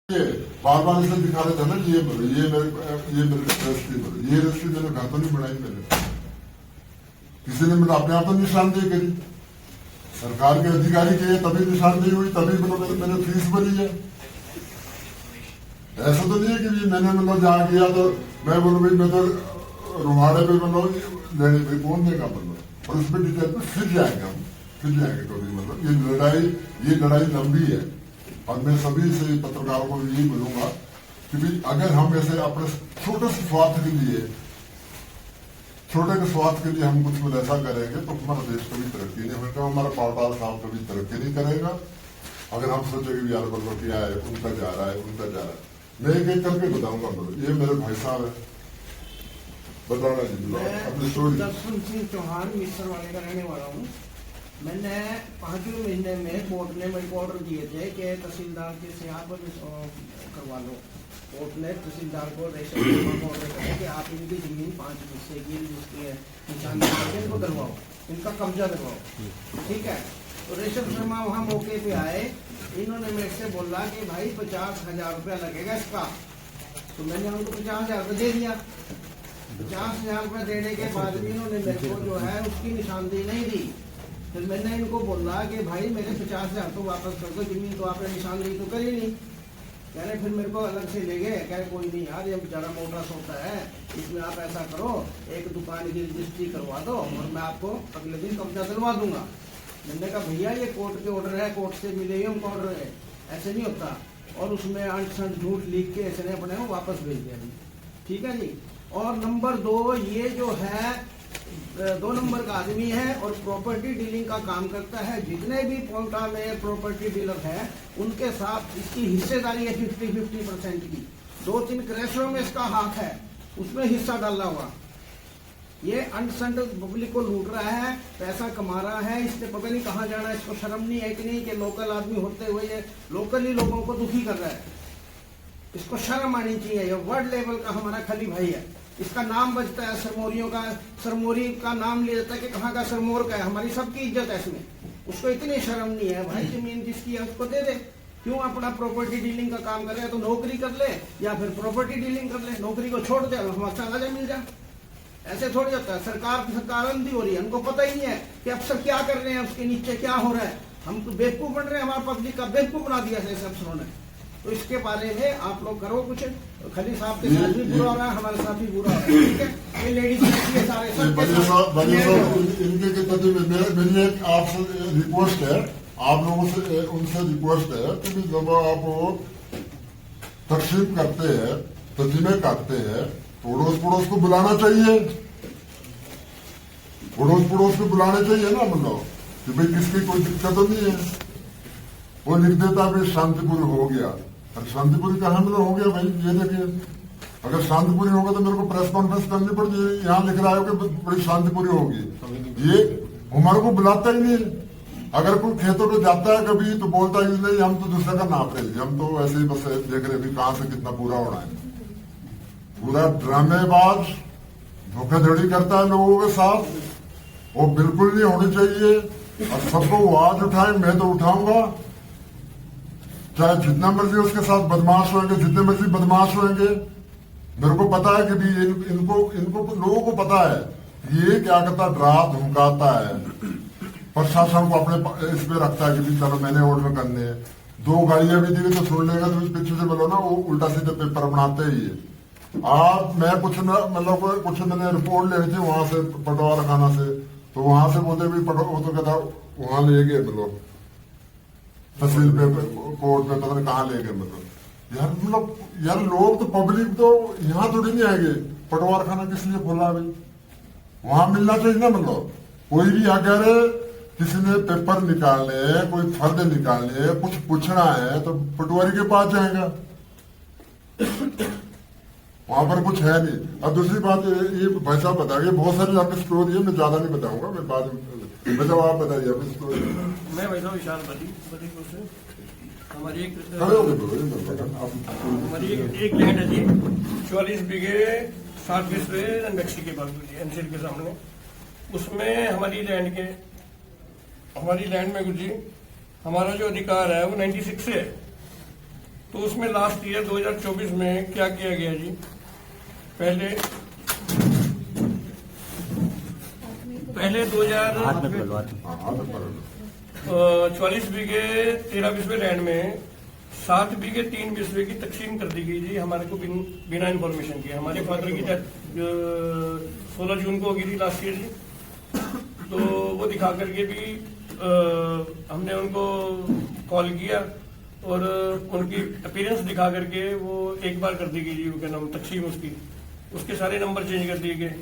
बार बार इसे दिखा रहे थे ना कि ये रजिस्ट्री मैंने घर तो नहीं बनाई मैंने, किसी ने मतलब अपने आप तो निशानदेही करी, सरकार के अधिकारी के तभी निशानदेही हुई, तभी मतलब मैंने फीस भरी है। ऐसा तो नहीं है कि मैंने मतलब जहाँ किया तो मैं बोलूँ भाई मैं तो रुहाड़े पे मतलब लेने पे कौन देगा मतलब, और उस पर डिटेल पे फिर जाएंगे हम, कभी मतलब ये लड़ाई लंबी है। और मैं सभी से पत्रकारों को यही बोलूंगा कि भाई अगर हम ऐसे अपने छोटे से स्वार्थ के लिए हम कुछ ऐसा करेंगे तो हमारा देश कभी तरक्की नहीं होगा, हमारा पावटाल साहब कभी तरक्की नहीं करेगा। अगर हम सोचेंगे यार बल्लो क्या है, उनका जा रहा है, मैं एक करके बताऊंगा। ये मेरे भाई साहब है, बताना जी अपनी स्टोरी। दर्शन सिंह चौहान मिस्र वाले का रहने वाला हूँ। मैंने 5वें महीने में कोर्ट ने मेरे को ऑर्डर दिए थे कि तहसीलदार के से आप करवा लो। कोर्ट ने तहसीलदार को रेशम को ऑर्डर किया कि आप इनकी जमीन 5 हिस्से की जिसकी निशानी इनको करवाओ, इनका कब्जा करवाओ, ठीक है। तो रेशम शर्मा वहाँ मौके पे आए, इन्होंने मेरे से बोला कि भाई 50,000 रुपया लगेगा इसका। तो मैंने उनको 50,000 रुपये दे दिया। 50,000 रुपये देने के बाद भी इन्होंने मेरे को जो है उसकी निशानदेही नहीं दी। फिर मैंने इनको बोला कि भाई मेरे 50,000 तो वापस कर दो, जमीन तो आपने निशानदेही तो करी नहीं। कह रहे फिर मेरे को अलग से ले गए, कह रहे कोई नहीं यार ये बेचारा मोटा सोता है, इसमें आप ऐसा करो एक दुकान की रजिस्ट्री करवा दो और मैं आपको अगले दिन कब्जा दिलवा दूंगा। मैंने कहा भैया ये कोर्ट के ऑर्डर है, कोर्ट से मिले ही हमको ऑर्डर है, ऐसे नहीं होता। और उसमें अंट संट झूठ लिख के ऐसे ने अपने को वापस भेज दिया जी, ठीक है जी। और नंबर 2, ये जो है 2 नंबर का आदमी है और प्रॉपर्टी डीलिंग का काम करता है। जितने भी पोंटा में प्रॉपर्टी डीलर है उनके साथ इसकी हिस्सेदारी है 50-50% की। 2-3 क्रैशों में इसका हाथ है, उसमें हिस्सा डाला हुआ। ये अनसंट पब्लिक को लूट रहा है, पैसा कमा रहा है, इससे पता नहीं कहाँ जाना है। इसको शर्म नहीं है कि नहीं कि लोकल आदमी होते हुए ये लोकली लोगों को दुखी कर रहा है। इसको शर्म आनी चाहिए। ये वर्ल्ड लेवल का हमारा खली भाई है, इसका नाम बजता है सरमोरियों का, सरमोरी का नाम लिया जाता है कि कहाँ का सरमोर का है। हमारी सबकी इज्जत है इसमें। उसको इतनी शर्म नहीं है भाई, जमीन जिसकी है उसको दे दे। क्यों अपना प्रॉपर्टी डीलिंग का काम कर रहे हैं? तो नौकरी कर ले या फिर प्रॉपर्टी डीलिंग कर ले, नौकरी को छोड़ दे, हम अच्छा मिल जाए। ऐसे थोड़ी जाता है। सरकार अंधी हो रही है, उनको पता ही नहीं है कि अफसर क्या कर रहे हैं, उसके नीचे क्या हो रहा है। हम तो बेवकूफ बन रहे हैं, हमारा पब्लिक का बेवकूफ बना दिया ऐसे अफसरों ने। तो इसके बारे में आप लोग करो कुछ। खली साहब के साथ भी बुरा हो रहा है, हमारे साथ भी बुरा हो रहा है, ठीक है। ये लेडीज सारे इनके प्रति मेरी एक आपसे रिक्वेस्ट है, आप लोगों से उनसे रिक्वेस्ट है कि जब आप तकसीम करते हैं, तर्जीमे काटते हैं, पड़ोस को बुलाना चाहिए, पड़ोस को बुलाने चाहिए ना मतलब कि भाई किसकी कोई दिक्कत तो नहीं है। वो लिख देता भी शांतिपूर्ण हो गया, अरे शांतिपूर्ण कहाँ मतलब हो गया भाई? ये देखिए, अगर शांतिपूर्ण होगा तो मेरे को प्रेस कॉन्फ्रेंस करनी पड़ती। यहाँ लिख रहा है कि बड़ी शांतिपूर्ण होगी, ये हमारे को बुलाता ही नहीं। अगर कोई खेतों पे जाता है कभी तो बोलता ही नहीं हम तो दूसरे का नाप रहे, हम तो ऐसे ही बस देख रहे भी कहाँ से कितना पूरा होना है। पूरा ड्रामेबाज धोखाधड़ी करता है लोगों के साथ, वो बिल्कुल नहीं होनी चाहिए। और सबको आवाज उठाए, मैं तो उठाऊंगा, चाहे जितना मर्जी उसके साथ बदमाश होंगे, जितने मर्जी बदमाश होंगे। मेरे को पता है कि भी इनको लोगों को पता है ये क्या करता, डरा धमकाता है, प्रशासन को अपने इस पे रखता है कि भी चलो मैंने ऑर्डर करने हैं। 2 गाड़ियां भी दी तो सुन लेगा, तो पीछे से बोलो ना वो उल्टा सीधे पेपर बनाते ही है। मैं कुछ मैंने रिपोर्ट ले थी वहां से पटवार खाना से, तो वहां से बोलते भी वो तो कहता वहां ले गए मतलब तहसील पे कोर्ट में, पता नहीं कहाँ ले गए मतलब। यार लोग तो पब्लिक तो यहाँ थोड़ी नहीं आएंगे। पटवार खाना किस लिए खोला भाई? वहां मिलना चाहिए ना मतलब। कोई भी अगर किसी ने पेपर निकालने, कोई फर्द निकालने, कुछ पूछना है तो पटवारी के पास जाएगा, वहां पर कुछ है नहीं। अब दूसरी बात ये भाई साहब बताइए, बहुत सारी आपकी स्टोरी है, मैं ज्यादा नहीं बताऊंगा, मैं बाद में आप बताइए अपनी स्टोरी। मैं भाई साहब विशाल से हमारी एक लैंड है जी, 44 बीघे 7 बिस्वे मैक्सी के बाजू जी, एनसीएल के सामने। उसमें हमारी लैंड में गुरु जी हमारा जो अधिकार है वो 96 से है। तो उसमें लास्ट ईयर 2024 में क्या किया गया जी, पहले 44 बीघे 13 बिस्वे लैंड में 7 बीघे 3 बिस्वे की तकसीम कर दी गई जी, हमारे को बिना इन्फॉर्मेशन के। हमारे फादर की डेथ 16 जून को हो गई थी लास्ट ईयर जी। तो वो दिखा करके भी हमने उनको कॉल किया और उनकी अपीयरेंस दिखा करके वो एक बार कर दी गई जी, वो क्या नाम तकसीम उसकी, उसके सारे नंबर चेंज कर दिए गए।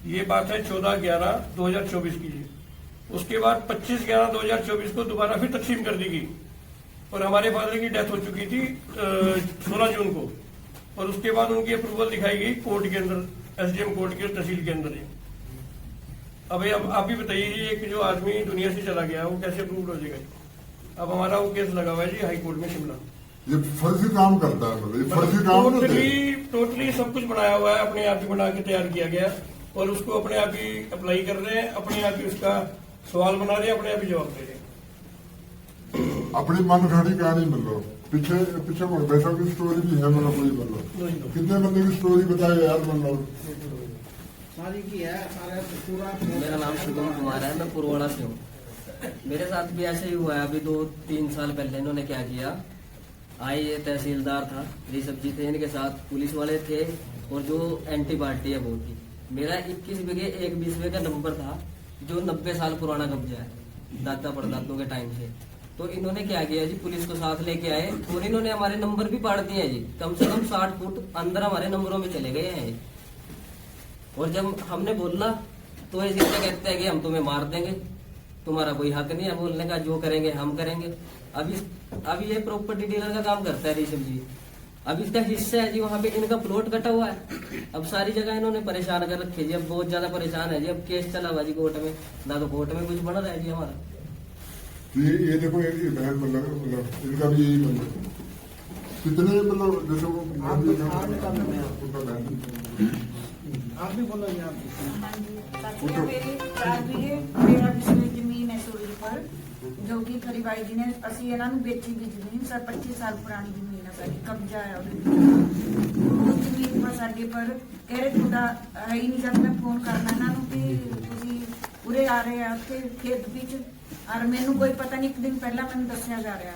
ये बात है 14/11/2024 की जी। उसके बाद 25/11/2024 को दोबारा फिर तकसीम कर दी गई और हमारे फादर की डेथ हो चुकी थी 16 जून को। और उसके बाद उनकी अप्रूवल दिखाई गई कोर्ट के अंदर, SDM कोर्ट के तहसील के अंदर। अब आप भी बताइए जी, एक जो आदमी दुनिया से चला गया वो कैसे अप्रूव हो जाएगा? अब हमारा वो केस लगा हुआ है जी हाई कोर्ट में शिमला। ये फर्जी काम करता है, मतलब ये फर्जी काम नहीं है। टोटली सब कुछ बनाया हुआ है, अपने आप ही बना के तैयार किया गया और उसको अपने आप ही अप्लाई कर रहे हैं, अपने आप ही उसका सवाल बना रहे हैं, अपने आप ही जवाब दे रहे हैं। अपनी मन घड़ी कहानी मतलब पीछे पीछे वैसा की स्टोरी भी है, मतलब कोई मतलब कितने बंदे की स्टोरी बताए यार, मतलब सारी की है सारा पूरा। मेरा नाम शुभम कुमार है, मैं पुरवाड़ा से हूँ। मेरे साथ भी ऐसे ही हुआ है। अभी 2-3 साल पहले इन्होंने क्या किया, आए ये तहसीलदार था, ऋषभ जी थे, इनके साथ पुलिस वाले थे और जो एंटी पार्टी है वो थी। मेरा 21 बीघे 1 बिस्वे का नंबर था जो 90 साल पुराना कब्जा है, दादा परदादों के टाइम से। तो इन्होंने क्या किया जी, पुलिस को साथ लेके आए और इन्होंने हमारे नंबर भी पाड़ दिए जी। कम से कम 60 फुट अंदर हमारे नंबरों में चले गए हैं। और जब हमने बोला तो ये सीधे कहते हैं कि हम तुम्हें मार देंगे, तुम्हारा कोई हक नहीं है बोलने का, जो करेंगे हम करेंगे। अभी ये प्रॉपर्टी डीलर का काम करता है ऋषभ जी। अब इसका हिस्सा है जी, वहाँ पे इनका प्लॉट कटा हुआ है। अब सारी जगह इन्होंने परेशान कर रखे जी, अब बहुत ज्यादा परेशान है जी। अब केस चला हुआ जी कोर्ट में, ना तो कोर्ट में कुछ बन रहा है जी हमारा। ये देखो ये बहन मतलब इनका भी यही मतलब कितने मतलब जैसे वो आप भी बोलो जी, आप भी। मेरी 4 बीघे 13 बिस्वे ਜ਼ਮੀਨ ਹੈ ਸੂਰਜ ਪਰ, ਜੋ ਕਿ ਖਰੀ ਬਾਈ ਜੀ ਨੇ ਅਸੀਂ ਇਹਨਾਂ ਨੂੰ ਵੇਚੀ ਵੀ ਜ਼ਮੀਨ। ਸਰ 25 ਸਾਲ ਪੁਰਾਣੀ ਜ਼ਮੀਨ ਹੈ, ਸਾਡੀ ਕਬਜ਼ਾ ਹੈ ਉਹਦੇ ਉਹ ਜ਼ਮੀਨ ਪਰ ਸਾਡੇ ਪਰ ਕਹਿ ਰਹੇ ਤੁਹਾਡਾ ਹੈ ਹੀ ਨਹੀਂ। ਜਦ ਮੈਂ ਫੋਨ ਕਰਨਾ ਇਹਨਾਂ ਨੂੰ ਕਿ ਤੁਸੀਂ ਉਰੇ ਆ ਰਹੇ ਆ ਉੱਥੇ ਖੇਤ ਵਿੱਚ, और मैनू कोई पता नहीं, एक दिन पहला मैंने दसिया जा रहा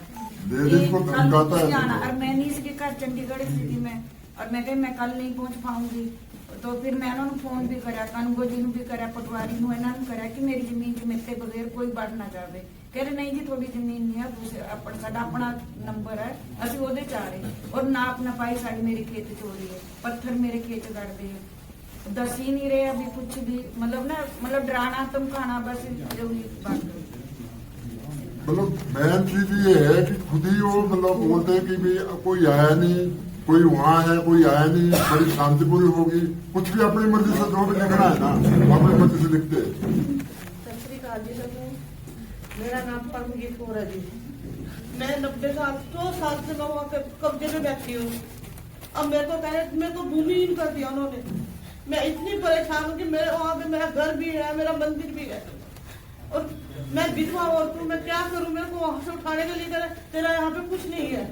और मैं नहीं सी घर चंडीगढ़ स्थिति में, और मैं कही मैं कल नहीं पहुंच पाऊंगी। तो फिर मैं उन्होंने फोन भी करा, कानूगो जी भी करा, पटवारी इन्होंने करा कि मेरी जमीन च मेरे बगैर कोई बढ़ ना जाए। कह रहे नहीं जी थोड़ी जमीन नहीं है, साडा अपना नंबर है, असं वो च आ रहे और नाप ना पाई साड़ी मेरे खेत च हो रही है, पत्थर मेरे खेत गड़ते हैं, दस ही नहीं रहे अभी कुछ भी। मतलब ना मतलब डराना धमकाना बस जो बात। मतलब मेन चीज ये है कि खुद ही वो मतलब बोलते हैं कि भी कोई आया नहीं, कोई वहाँ है, कोई आया नहीं, बड़ी शांतिपूरी होगी, कुछ भी अपनी मर्जी से जो भी लिखना है ना अपनी मर्जी से लिखते हैं। सत श्री अकाल जी सबको, मेरा नाम परमजीत कौर है जी। मैं 90 साल 100 साल से मैं वहाँ पे कब्जे में बैठी हूँ। अब मेरे को कहे मेरे को भूमिहीन कर दिया उन्होंने। मैं इतनी परेशान हूँ कि मेरे वहाँ पे मेरा घर भी है, मेरा मंदिर भी है और मैं विधवा औरत हूँ, मैं क्या करूँ? मेरे को वहां से उठाने के लिए तेरा यहाँ पे कुछ नहीं है।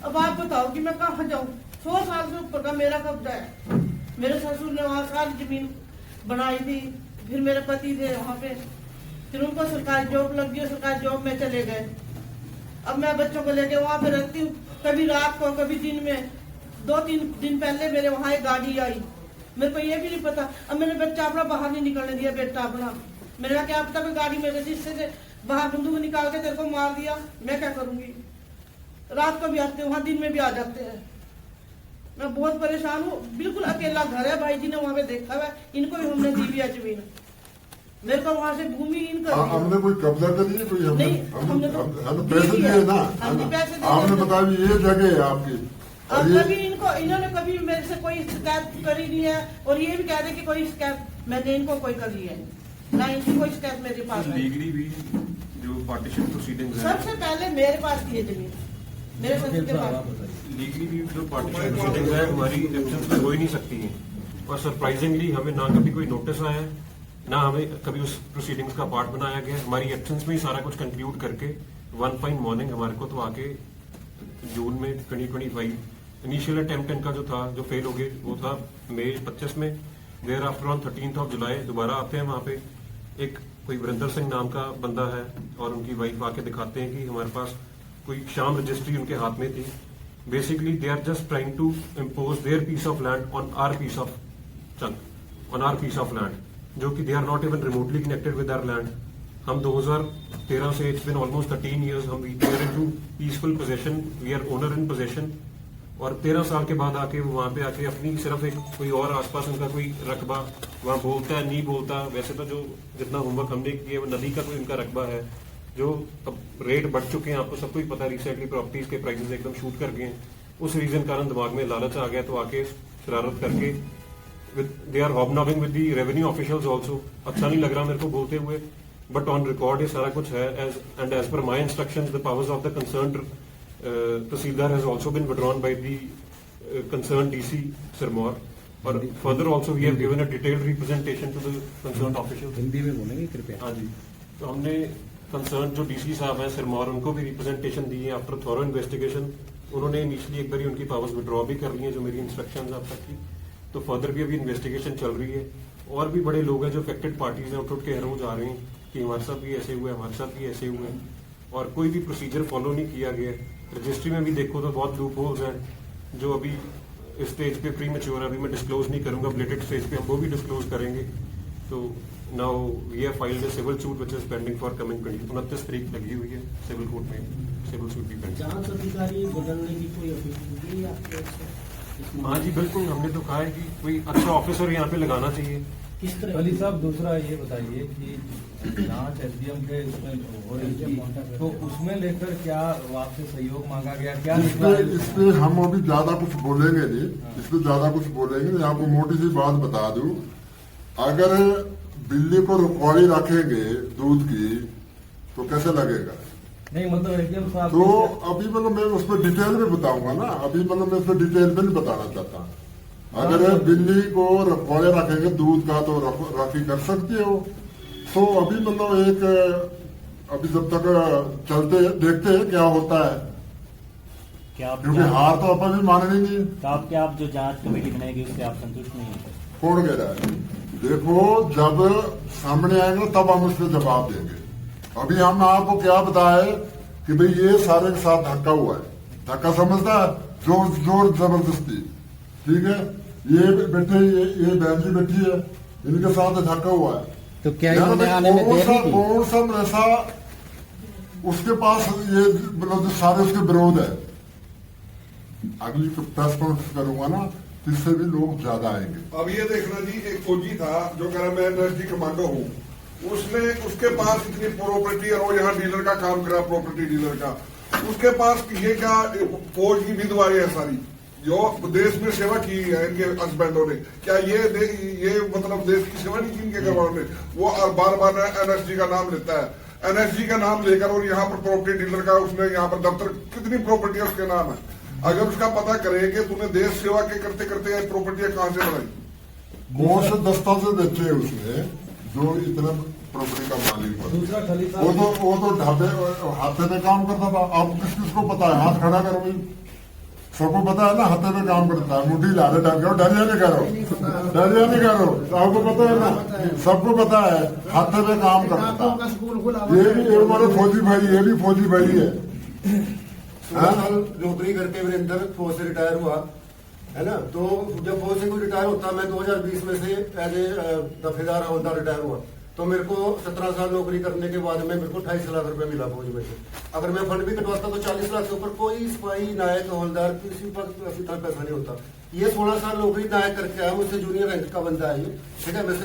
अब आप बताओ कि मैं कहाँ जाऊँ? 100 साल से ऊपर का मेरा कब्जा है। मेरे ससुर ने वहाँ सारी जमीन बनाई थी, फिर मेरे पति थे वहाँ पे, फिर उनको सरकारी जॉब लग गई, सरकारी जॉब में चले गए। अब मैं बच्चों को लेके वहाँ पे रहती हूँ, कभी रात को कभी दिन में। 2-3 दिन पहले मेरे वहाँ एक गाड़ी आई, मेरे को ये भी नहीं पता। अब मैंने बच्चा अपना बाहर नहीं निकलने दिया, बेटा अपना। मैंने कहा क्या पता कोई गाड़ी मेरे शीशे से बाहर बंदूक निकाल के तेरे को मार दिया, मैं क्या करूंगी? रात को भी आते हैं वहां, दिन में भी आ जाते हैं। मैं बहुत परेशान हूँ, बिल्कुल अकेला घर है। भाई जी ने वहां पे देखा हुआ, इनको भी हमने दी है जमीन। मेरे को वहां से भूमिहीन कर दिया। हमने कोई कब्जा करी है? कोई हमने पैसे दिए ना, आपने बताया ये जगह है आपकी। अब कभी इन्होंने कभी मेरे से कोई शिकायत करी नहीं है और ये भी कह रहे कि कोई शिकायत मैंने इनको कोई करी है ना, इनकी कोई शिकायत मेरे पास है। लीगली भी जो पार्टीशन प्रोसीडिंग्स है, सबसे पहले मेरे पास थी ये जमीन, मेरे ससुर के पास। लीगली भी जो पार्टीशन प्रोसीडिंग्स है हमारी एब्सेंस में हो ही नहीं सकती हैं। और सरप्राइजिंगली हमें ना कभी कोई नोटिस आया है, ना हमें कभी उस प्रोसीडिंग्स का पार्ट बनाया गया। हमारी एब्सेंस में ही सारा कुछ कंक्लूड करके वन फाइन मॉर्निंग हमारे को तो आके जून में 2025 इनिशियल अटेम्प्ट इनका जो था, जो फेल हो गए, वो था मई 25 में। देर आफ्टर ऑन 13 जुलाई दोबारा आते हैं। वहाँ पे एक कोई वीरेंद्र सिंह नाम का बंदा है और उनकी वाइफ आके दिखाते हैं कि हमारे पास कोई शाम रजिस्ट्री उनके हाथ में थी। Basically they are just trying to impose their piece of land on our piece of chunk, on our piece of land, जो कि they are not even remotely connected with our land. हम 2013 से, it's been almost 13 years, हम we are into peaceful possession, we are owner in possession. और 13 साल के बाद आके वो वहां पे आके अपनी सिर्फ एक कोई और आसपास उनका कोई रकबा वहां बोलता है, नहीं बोलता। वैसे तो जो जितना होमवर्क हमने किया वो नदी का कोई उनका रकबा है, जो अब रेट बढ़ चुके हैं, आपको सबको ही पता है। रिसेंटली प्रॉपर्टीज के प्राइसेस एकदम शूट कर गए हैं। उस रीजन कारण दिमाग में लालच आ गया तो आके शरारत करके they are hobnobbing with the revenue officials also. अच्छा नहीं लग रहा मेरे को बोलते हुए, बट ऑन रिकॉर्ड ये सारा कुछ है। As per my instructions the powers of the concerned tehsildar has also been withdrawn by the concerned DC Sirmaur, और further also we have given a detailed representation to the concerned officials। Hindi में बोलेंगे कृपया। हाँ जी, तो हमने कंसर्न जो DC साहब हैं सिरमौर, उनको भी रिप्रेजेंटेशन दी है आफ्टर थॉरो इन्वेस्टिगेशन। उन्होंने इनिशियली एक बार उनकी पावर्स विड्रॉ भी कर ली है, जो मेरी इंस्ट्रक्शंस आप तक की। तो फर्दर भी अभी इन्वेस्टिगेशन चल रही है। और भी बड़े लोग हैं जो अफेक्टेड पार्टीज हैं, उठ के हर रोज आ रहे हैं कि हमारे साथ भी ऐसे हुए, हमारे साथ भी ऐसे हुए, और कोई भी प्रोसीजर फॉलो नहीं किया गया। रजिस्ट्री में भी देखो तो बहुत लूप होल्स हैं जो अभी इस स्टेज पे प्री मैच्योर है, अभी मैं डिस्क्लोज नहीं करूंगा। ब्लेटेड स्टेज पे हम वो भी डिस्क्लोज करेंगे। तो now we have filed a civil suit which is pending for coming 29 तारीख लगी हुई है सिविल कोर्ट में, सिविल सूट भी पेंडिंग। जांच अधिकारी बदलने की कोई अपेक्षा है आपके इससे? हाँ जी बिल्कुल, हमने तो कहा है कि कोई अच्छा ऑफिसर यहाँ पे लगाना चाहिए। किस तरह? अली साहब, दूसरा ये बताइए कि जांच एसडीएम के उसमें हो रही थी, तो उसमें लेकर क्या आपसे सहयोग मांगा गया, क्या निकला? इस पे हम अभी ज्यादा कुछ बोलेंगे नहीं, इस पे ज्यादा कुछ बोलेंगे नहीं। आपको मोटी सी बात बता दूं, अगर बिल्ली को रुकवाड़ी रखेंगे दूध की तो कैसे लगेगा? नहीं मतलब एसडीएम साहब तो अभी मतलब मैं उस पर डिटेल में बताऊंगा ना, अभी मतलब मैं उस पर डिटेल में नहीं बताना चाहता। अगर बिल्ली को रखवाड़े रखेंगे दूध का तो राखी कर सकते हो। तो अभी मतलब एक अभी जब तक चलते देखते हैं क्या होता है, क्या आप क्योंकि हार तो अपन भी माननी नहीं। तो आप क्या आप जो जांच कमेटी बनाएगी उससे आप संतुष्ट नहीं है? कौन कह रहा है? देखो, जब सामने आएंगे तब हम उस पर जवाब देंगे। अभी हम आपको क्या बताए कि भाई ये सारे के साथ धक्का हुआ है। धक्का समझता है, जोर जोर जबरदस्ती, ठीक है। ये बेटे ये बहन जी बैठी है, इनके साथ धक्का हुआ है। तो क्या यार इन्होंने भाई आने में देरी की? कौन सा ऐसा उसके पास ये मतलब सारे उसके विरोध है। अगली प्रेस कॉन्फ्रेंस करूंगा ना, इससे भी लोग ज्यादा आएंगे। अब ये देखना जी, एक फौजी था जो कह रहा मैं एनएसजी कमांडो हूँ, उसने उसके पास इतनी प्रॉपर्टी और वो यहाँ डीलर का काम करा, प्रॉपर्टी डीलर का। उसके पास ये क्या फौज की विधवाएं है सारी, जो देश में सेवा की है इनके हस्बैंडों ने। क्या ये मतलब देश की सेवा नहीं की इनके घरवालों ने? वो बार बार एनएसजी का नाम लेता है। एनएसजी का नाम लेकर और यहाँ पर प्रॉपर्टी डीलर का उसने यहाँ पर दफ्तर, कितनी प्रॉपर्टी उसके नाम है। अगर उसका पता करे कि तूने देश सेवा के करते करते प्रॉपर्टियां कहाँ से बनाई, कौन से दस्तावेज बेचे उसने जो इतना प्रॉपर्टी का मालिक बना? दूसरा खली वो तो ढाबे हाथे पे काम करता था। अब किसको पता है? हाथ खड़ा करो भाई, सबको पता है ना, हाथे पे काम करता है। मुट्ठी लाले डाल करो, डरिया नहीं करो, डरिया नहीं करो, आपको पता है ना, सबको पता है, हाथे पे काम करता आपका स्कूल खुला है। ये भी हमारे फौजी भाई, ये भी फौजी भाई है। 16 साल नौकरी करके वीरेंद्र फौज से रिटायर हुआ है ना। तो जब फौज से कोई रिटायर होता, मैं 2020 में से as a Dafedar havildar retire हुआ, तो मेरे को 17 साल नौकरी करने के बाद में मेरे को 28 लाख रुपए मिला फौज में से। अगर मैं फंड भी कटवाता तो 40 लाख से ऊपर कोई सिपाही, नायक, हवलदार किसी पर किसी तरह पैसा नहीं होता। ये 16 साल नौकरी नायक करके आया, मुझसे जूनियर रैंक का बंदा है ये, ठीक है, मैं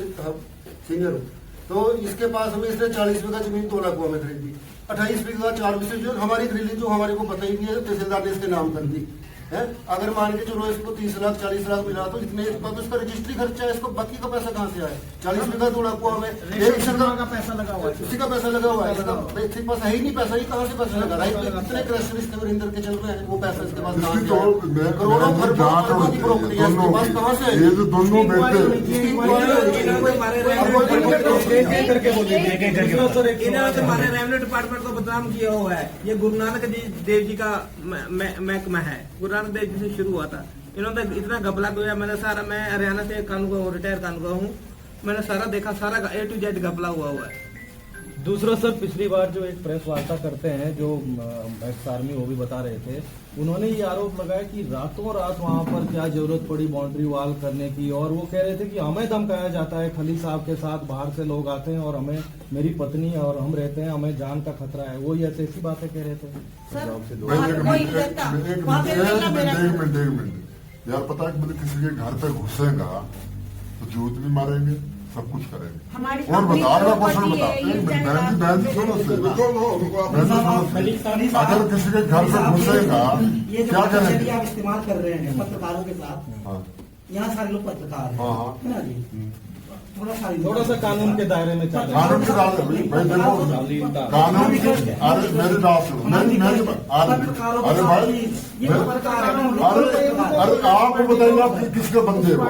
सीनियर हूँ। तो इसके पास हमें इसने 40 बीघा जमीन 2 लाख हुआ में खरीदी। 28 बीघा 4 बीघे जो हमारी खरीदी, जो हमारे को पता ही नहीं है, तहसीलदार ने इसके नाम कर दी। है। अगर मान के चलो इसको 30 लाख 40 लाख मिला तो इतने बाकी उसका रजिस्ट्री खर्चा है, इसको बाकी का पैसा कहाँ से आए? 40 बीघा तोड़ा हुआ है, एक शर्मा का पैसा लगा हुआ है, उसी का पैसा लगा हुआ है, इसके पास है ही नहीं पैसा, ये कहाँ से पैसा लगा रहा है? इतने क्रैश इसके वरिंदर के चल रहे हैं, वो पैसा इसके पास कहाँ से आया? करोड़ों खरबों की प्रॉपर्टी है इसके पास, कहाँ से ये जो दोनों बेटे इन्होंने हमारे रेवेन्यू डिपार्टमेंट को बदनाम किया हुआ है। ये गुरु नानक देव जी का महकमा है, गुरु नानक देव जी से शुरू हुआ था। इन्होंने इतना घपला किया, मैंने सारा, मैं हरियाणा से कानून रिटायर कानून हूँ, मैंने सारा देखा, सारा A to Z घपला हुआ है। दूसरा सर, पिछली बार जो एक प्रेस वार्ता करते हैं जो एक्स आर्मी वो भी बता रहे थे, उन्होंने ये आरोप लगाया कि रातों रात वहां पर क्या जरूरत पड़ी बाउंड्री वॉल करने की, और वो कह रहे थे कि हमें धमकाया जाता है, खली साहब के साथ बाहर से लोग आते हैं और हमें, मेरी पत्नी और हम रहते हैं, हमें जान का खतरा है। वो ये ऐसी बातें कह रहे थे। एक मिनट यार, पता है कि किसी के घर पे घुसेगा तो जूत भी मारेंगे, सब कुछ करेंगे। और बताएगा क्वेश्चन बहन सुनो से, अगर किसी के घर पे घुसेगा क्या करेंगे? आप इस्तेमाल कर रहे हैं पत्रकारों के साथ, यहाँ सारे लोग पत्रकार हैं, है ना जी? थोड़ा सा कानून के दायरे में चल कानून के दायरे में भाई देखो, कानून की, अरे मेरी बात सुनो, अरे भाई, अरे आप बताइए आप किसके बंदे हो?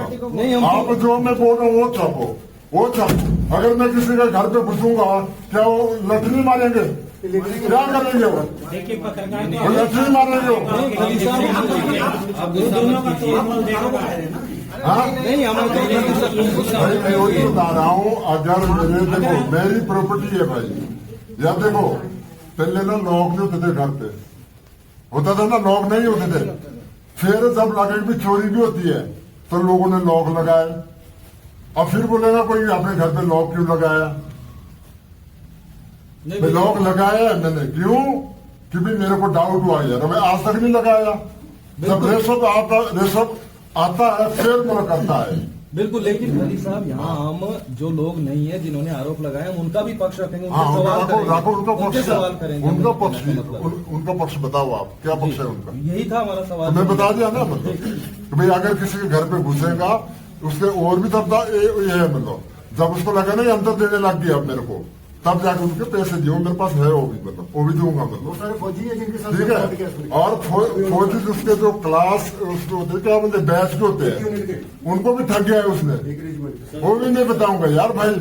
आप जो मैं बोल रहा हूँ वो छापो, वो छापो। अगर मैं किसी के घर पे घुसूंगा क्या वो लठनी मारेंगे? क्या करेंगे वो? देखिए पत्रकार वो लठनी मारेंगे वो? नहीं, भाई मैं वही बता रहा हूँ, अगर मेरे, देखो मेरी प्रॉपर्टी है भाई, या देखो पहले ना लॉक नहीं होते थे घर पे, होता था ना, लॉक नहीं होते थे। फिर जब लगे भी चोरी भी होती है तो लोगों ने लॉक लगाए, और फिर बोलेगा कोई अपने घर पे लॉक क्यों लगाया? लॉक लगाया मैंने क्यों? क्योंकि मेरे को डाउट हुआ यार, मैं आज तक नहीं लगाया। जब रेशम आता है फिर मैं करता है। बिल्कुल, लेकिन मोदी साहब यहाँ हम जो लोग नहीं है जिन्होंने आरोप लगाए, हम उनका भी पक्ष रखेंगे, उनका पक्ष, मतलब उनका पक्ष बताओ आप, क्या पक्ष है उनका? यही था हमारा सवाल। मैं बता दिया ना, मतलब कि भाई अगर किसी के घर पे घुसेगा उसके और भी तब ये है, मतलब जब उसको लगा ना अंदर देने लग गया मेरे को, तब जाकर उनके पैसे दिए, मेरे पास है वो भी, मतलब वो भी दूंगा, मतलब फौजी है जिनके साथ, ठीक है। और फौजी उसके जो क्लास उसके होते क्या बोलते बैच के होते हैं, उनको भी ठग गया है उसने, वो भी नहीं बताऊंगा यार भाई,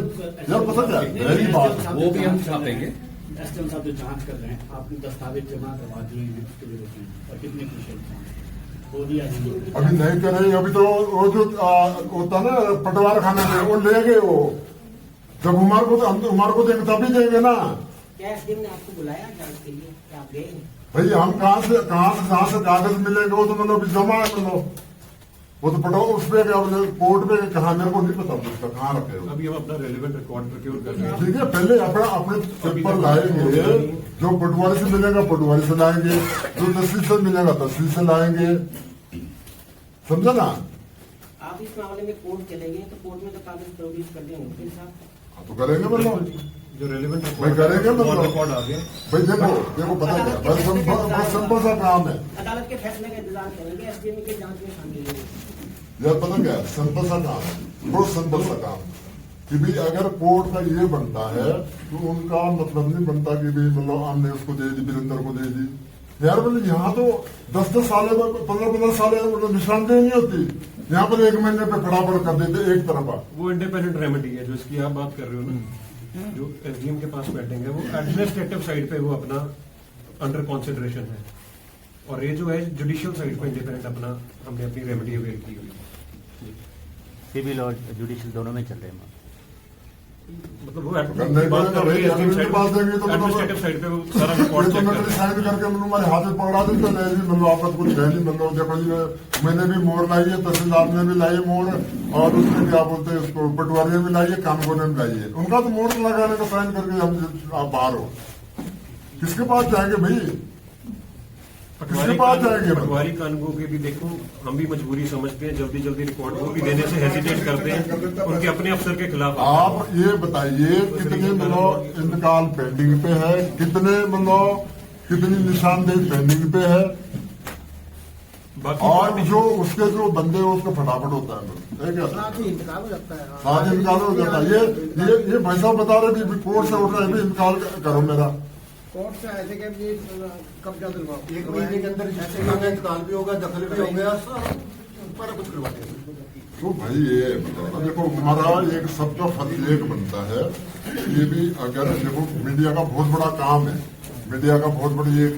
यार पता क्या मेरी बात, वो भी हम छापेंगे। एसडीएम साहब जो जांच कर रहे हैं, आपने दस्तावेज जमा करवा दिए हैं और कितने कुशल अभी नहीं करेंगे। अभी तो वो जो होता ना पटवार खाने में, वो ले गए, वो जब उमर को देंगे तभी देंगे ना। क्या एसडीएम ने आपको बुलाया जांच के लिए, क्या आप गए? भाई हम कहाँ से कागज मिलेंगे? वो तो मतलब जमा है, मतलब वो तो पटवा उस पे क्या बोले कोर्ट में कहा, मेरे को नहीं पता उसका कहाँ रखे। अभी हम अपना रेलिवेंट रिकॉर्ड प्रोक्योर कर रहे हैं। ठीक है, पहले अपने पेपर लाएंगे, जो पटवारी से मिलेगा पटवारी से लाएंगे, जो तहसील से मिलेगा तहसील से लाएंगे, समझा ना? आप इस मामले में कोर्ट चलेंगे तो कोर्ट में तो कागज प्रोड्यूस कर देंगे वकील साहब, तो करेंगे, मतलब जो रेलिवेंट भाई करेंगे, मतलब रिकॉर्ड आ गया भाई। देखो पता क्या बस सिंपल सा काम है अदालत के फैसले का इंतजार करेंगे, एसडीएम के जांच में शामिल होंगे। यार पता क्या सिंपल सा काम है, बहुत सिंपल सा काम कि भाई अगर कोर्ट का ये बनता है तो उनका मतलब नहीं बनता कि भाई मतलब हमने उसको दे दी, वीरेंद्र को दे दी। यार मतलब यहाँ तो 10-10 साल 15-15 साल मतलब निशानदेही नहीं होती, यहाँ पर 1 महीने पे फटाफट कर देते एक तरफा। वो इंडिपेंडेंट रेमेडी है जो इसकी आप बात कर रहे हो ना, जो एसडीएम के पास पेंडिंग है, वो एडमिनिस्ट्रेटिव साइड पे वो अपना अंडर कंसिडरेशन है, और ये जो है जुडिशियल साइड पे इंडिपेंडेंट अपना हमने अपनी रेमेडी अवेल की हुई है। सिविल और जुडिशियल दोनों में चल रहे हैं। मतलब वो एडमिनिस्ट्रेटिव साइड पे वो सारा रिकॉर्ड चेक कर रहे हैं। साइन करके मतलब हमारे हाथ में पकड़ा दी तो नहीं मतलब आपका कुछ है नहीं, मतलब देखो जी मैंने भी मोड़ लाई है, तहसीलदार ने भी लाई है मोड़, और उसमें क्या बोलते हैं उसको पटवारी ने भी लाई है, कानून ने भी लाई है। उनका तो मोड़ लगाने का साइन करके हम आप बाहर हो, किसके पास जाएंगे भाई? किसके पास जाएंगे? पटवारी कानूनों के भी देखो, हम भी मजबूरी समझते हैं, जल्दी रिकॉर्ड वो भी देने से हेजिटेट करते हैं उनके अपने अफसर के खिलाफ। आप ये बताइए कितने मतलब इंतकाल पेंडिंग पे है, कितने मतलब कितनी निशानदेही पेंडिंग पे है? बाकी और पार्टी- जो उसके जो बंदे हैं उसको फटाफट होता है क्या साथ ही इंतकाल हो जाता है। साथ इंतकाल हो जाता है। ये भाई साहब बता रहे भी कोर्ट से उठ रहा है भी इंतकाल करो मेरा। कोर्ट से ऐसे कि भी कब्जा दिलवाओ, 1 महीने के अंदर ऐसे जिसका का इंतकाल भी होगा, दखल भी हो गया, सब सारा कुछ करवाते हैं। तो भाई ये बताओ, देखो हमारा एक सबका फर्ज एक बनता है, ये भी अगर देखो मीडिया का बहुत बड़ा काम है, मीडिया का बहुत बड़ी एक